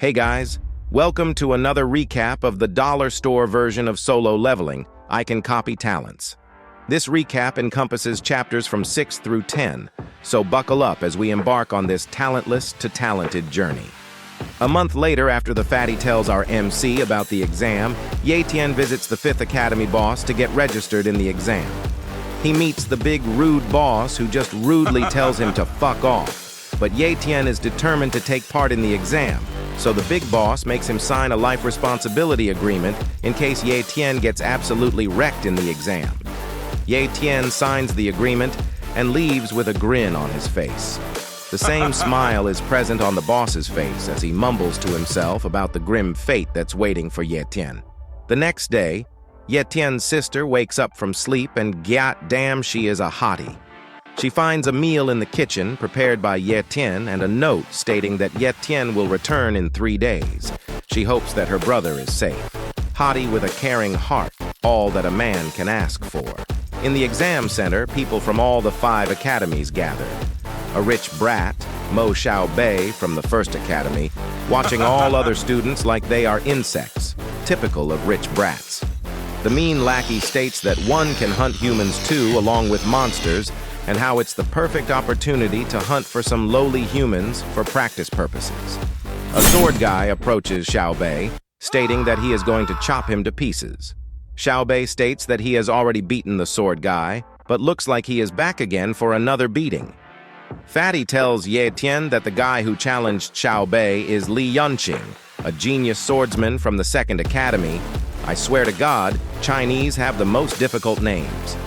Hey guys, welcome to another recap of the dollar store version of Solo Leveling, I Can Copy Talents. This recap encompasses chapters from 6 through 10, so buckle up as we embark on this talentless to talented journey. A month later, after the fatty tells our MC about the exam, Ye-Tian visits the 5th Academy boss to get registered in the exam. He meets the big rude boss who just rudely tells him to fuck off, but Ye-Tian is determined to take part in the exam. So the big boss makes him sign a life responsibility agreement in case Ye-Tian gets absolutely wrecked in the exam. Ye-Tian signs the agreement and leaves with a grin on his face. The same smile is present on the boss's face as he mumbles to himself about the grim fate that's waiting for Ye-Tian. The next day, Ye-Tian's sister wakes up from sleep and goddamn, she is a hottie. She finds a meal in the kitchen prepared by Ye-Tian and a note stating that Ye-Tian will return in 3 days. She hopes that her brother is safe. Hottie with a caring heart, all that a man can ask for. In the exam center, people from all the 5 academies gathered. A rich brat, Mo Xiaobei from the 1st Academy, watching all other students like they are insects, typical of rich brats. The mean lackey states that one can hunt humans too along with monsters, and how it's the perfect opportunity to hunt for some lowly humans for practice purposes. A sword guy approaches Xiaobei, stating that he is going to chop him to pieces. Xiaobei states that he has already beaten the sword guy, but looks like he is back again for another beating. Fatty tells Ye-Tian that the guy who challenged Xiaobei is Li Yunqing, a genius swordsman from the 2nd Academy. I swear to God, Chinese have the most difficult names.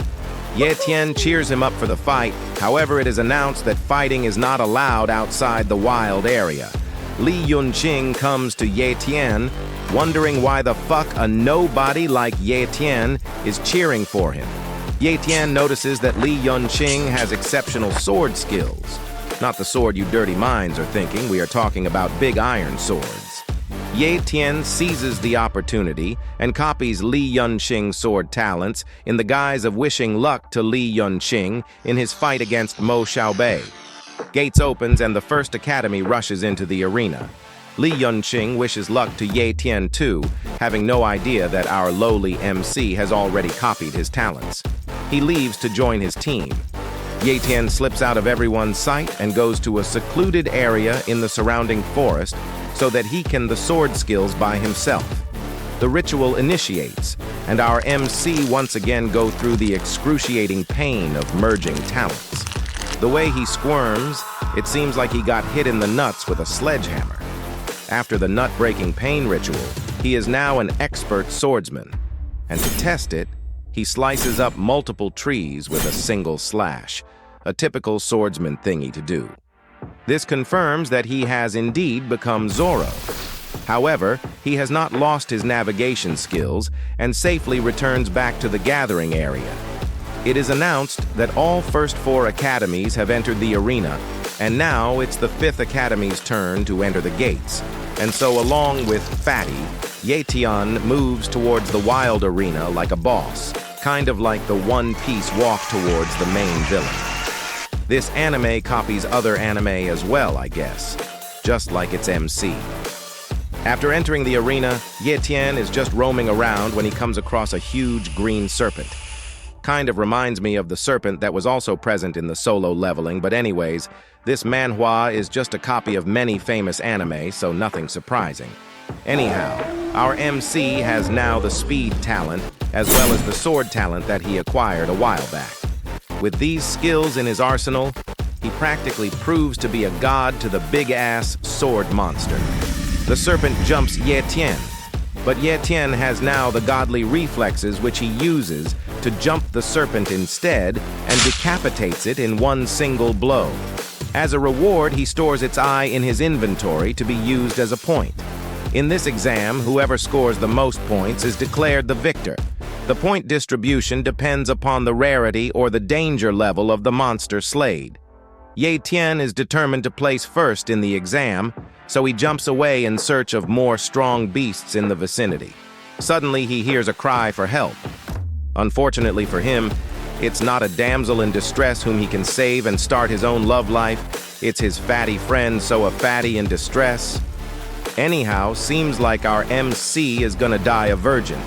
Ye-Tian cheers him up for the fight, however it is announced that fighting is not allowed outside the wild area. Li Yunqing comes to Ye-Tian, wondering why the fuck a nobody like Ye-Tian is cheering for him. Ye-Tian notices that Li Yunqing has exceptional sword skills. Not the sword you dirty minds are thinking, we are talking about big iron swords. Ye-Tian seizes the opportunity and copies Li Yunqing's sword talents in the guise of wishing luck to Li Yunqing in his fight against Mo Xiaobei. Gates opens and the 1st Academy rushes into the arena. Li Yunqing wishes luck to Ye-Tian too, having no idea that our lowly MC has already copied his talents. He leaves to join his team. Ye-Tian slips out of everyone's sight and goes to a secluded area in the surrounding forest so that he can the sword skills by himself. The ritual initiates, and our MC once again go through the excruciating pain of merging talents. The way he squirms, it seems like he got hit in the nuts with a sledgehammer. After the nut-breaking pain ritual, he is now an expert swordsman. And to test it, he slices up multiple trees with a single slash, a typical swordsman thingy to do. This confirms that he has indeed become Zoro. However, he has not lost his navigation skills and safely returns back to the gathering area. It is announced that all first 4 academies have entered the arena, and now it's the 5th Academy's turn to enter the gates. And so along with Fatty, Ye-Tian moves towards the wild arena like a boss, kind of like the One Piece walk towards the main villain. This anime copies other anime as well, I guess, just like its MC. After entering the arena, Ye-Tian is just roaming around when he comes across a huge green serpent. Kind of reminds me of the serpent that was also present in the Solo Leveling, but anyways, this manhwa is just a copy of many famous anime, so nothing surprising. Anyhow, our MC has now the speed talent as well as the sword talent that he acquired a while back. With these skills in his arsenal, he practically proves to be a god to the big-ass sword monster. The serpent jumps Ye-Tian, but Ye-Tian has now the godly reflexes which he uses to jump the serpent instead and decapitates it in one single blow. As a reward, he stores its eye in his inventory to be used as a point. In this exam, whoever scores the most points is declared the victor. The point distribution depends upon the rarity or the danger level of the monster slayed. Ye-Tian is determined to place first in the exam, so he jumps away in search of more strong beasts in the vicinity. Suddenly, he hears a cry for help. Unfortunately for him, it's not a damsel in distress whom he can save and start his own love life. It's his fatty friend, so a fatty in distress. Anyhow, seems like our MC is gonna die a virgin.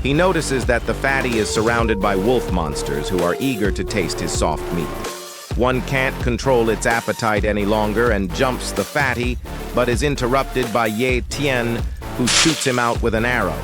He notices that the fatty is surrounded by wolf monsters who are eager to taste his soft meat. One can't control its appetite any longer and jumps the fatty, but is interrupted by Ye Tian, who shoots him out with an arrow.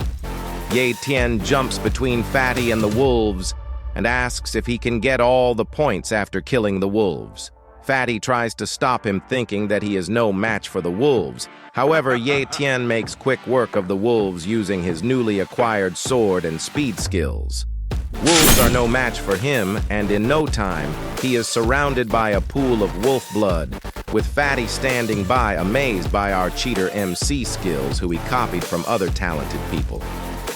Ye Tian jumps between fatty and the wolves and asks if he can get all the points after killing the wolves. Fatty tries to stop him, thinking that he is no match for the wolves. However, Ye Tian makes quick work of the wolves using his newly acquired sword and speed skills. Wolves are no match for him, and in no time, he is surrounded by a pool of wolf blood, with Fatty standing by, amazed by our cheater MC skills, who he copied from other talented people.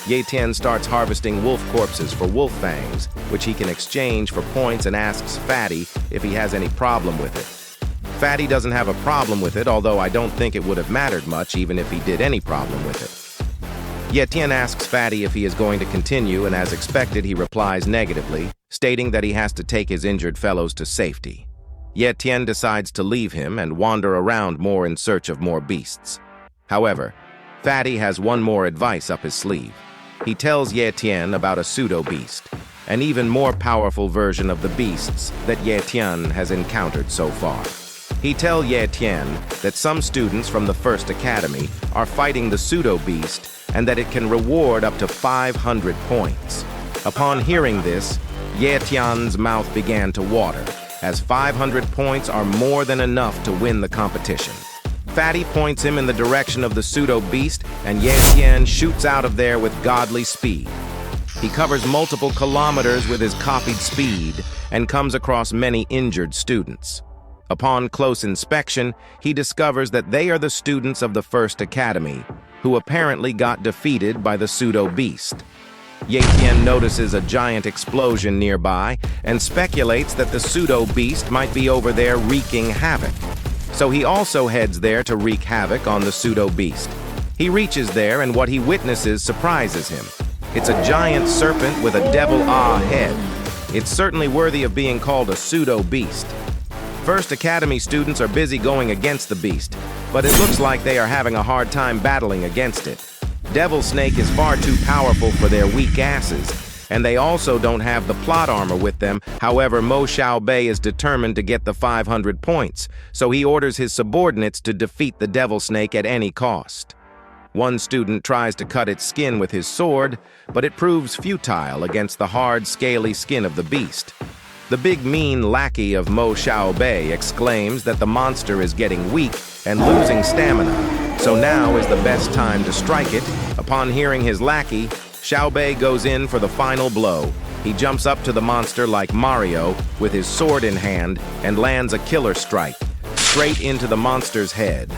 Ye Tian starts harvesting wolf corpses for wolf fangs, which he can exchange for points, and asks Fatty if he has any problem with it. Fatty doesn't have a problem with it, although I don't think it would have mattered much even if he did any problem with it. Ye Tian asks Fatty if he is going to continue, and as expected, he replies negatively, stating that he has to take his injured fellows to safety. Ye Tian decides to leave him and wander around more in search of more beasts. However, Fatty has one more advice up his sleeve. He tells Ye Tian about a pseudo-beast, an even more powerful version of the beasts that Ye Tian has encountered so far. He tells Ye Tian that some students from the First Academy are fighting the pseudo-beast and that it can reward up to 500 points. Upon hearing this, Ye Tian's mouth began to water, as 500 points are more than enough to win the competition. Fatty points him in the direction of the pseudo-beast, and Ye Tian shoots out of there with godly speed. He covers multiple kilometers with his copied speed and comes across many injured students. Upon close inspection, he discovers that they are the students of the First Academy, who apparently got defeated by the pseudo-beast. Ye Tian notices a giant explosion nearby and speculates that the pseudo-beast might be over there wreaking havoc. So he also heads there to wreak havoc on the pseudo-beast. He reaches there, and what he witnesses surprises him. It's a giant serpent with a devil-ah head. It's certainly worthy of being called a pseudo-beast. First Academy students are busy going against the beast, but it looks like they are having a hard time battling against it. Devil Snake is far too powerful for their weak asses, and they also don't have the plot armor with them. However, Mo Xiaobei is determined to get the 500 points, so he orders his subordinates to defeat the Devil Snake at any cost. One student tries to cut its skin with his sword, but it proves futile against the hard, scaly skin of the beast. The big mean lackey of Mo Xiaobei exclaims that the monster is getting weak and losing stamina, so now is the best time to strike it. Upon hearing his lackey, Xiaobei goes in for the final blow. He jumps up to the monster like Mario with his sword in hand and lands a killer strike, straight into the monster's head.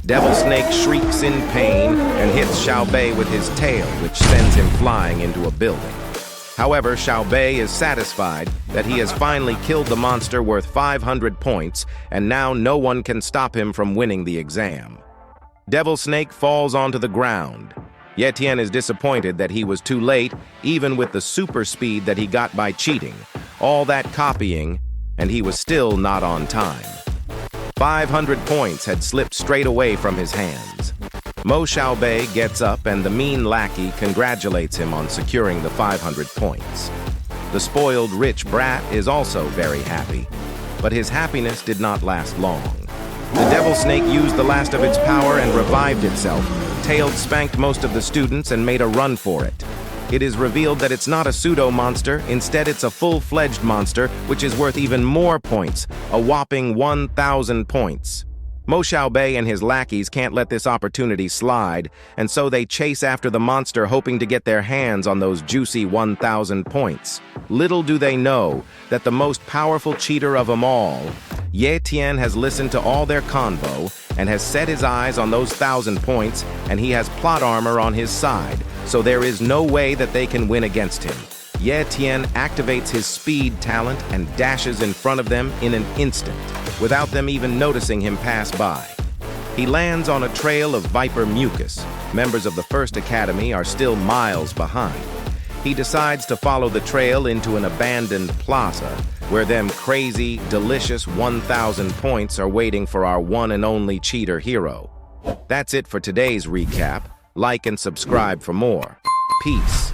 Devil Snake shrieks in pain and hits Xiaobei with his tail, which sends him flying into a building. However, Xiaobei is satisfied that he has finally killed the monster worth 500 points, and now no one can stop him from winning the exam. Devil Snake falls onto the ground. Ye Tian is disappointed that he was too late, even with the super speed that he got by cheating. All that copying, and he was still not on time. 500 points had slipped straight away from his hands. Mo Xiaobei gets up, and the mean lackey congratulates him on securing the 500 points. The spoiled rich brat is also very happy, but his happiness did not last long. The Devil Snake used the last of its power and revived itself, tailed spanked most of the students, and made a run for it. It is revealed that it's not a pseudo-monster, instead it's a full-fledged monster, which is worth even more points, a whopping 1,000 points. Mo Xiaobei and his lackeys can't let this opportunity slide, and so they chase after the monster, hoping to get their hands on those juicy 1,000 points. Little do they know that the most powerful cheater of them all, Ye Tian, has listened to all their convo and has set his eyes on those 1,000 points, and he has plot armor on his side, so there is no way that they can win against him. Ye Tian activates his speed talent and dashes in front of them in an instant, without them even noticing him pass by. He lands on a trail of viper mucus. Members of the First Academy are still miles behind. He decides to follow the trail into an abandoned plaza, where them crazy, delicious 1,000 points are waiting for our one and only cheater hero. That's it for today's recap. Like and subscribe for more. Peace.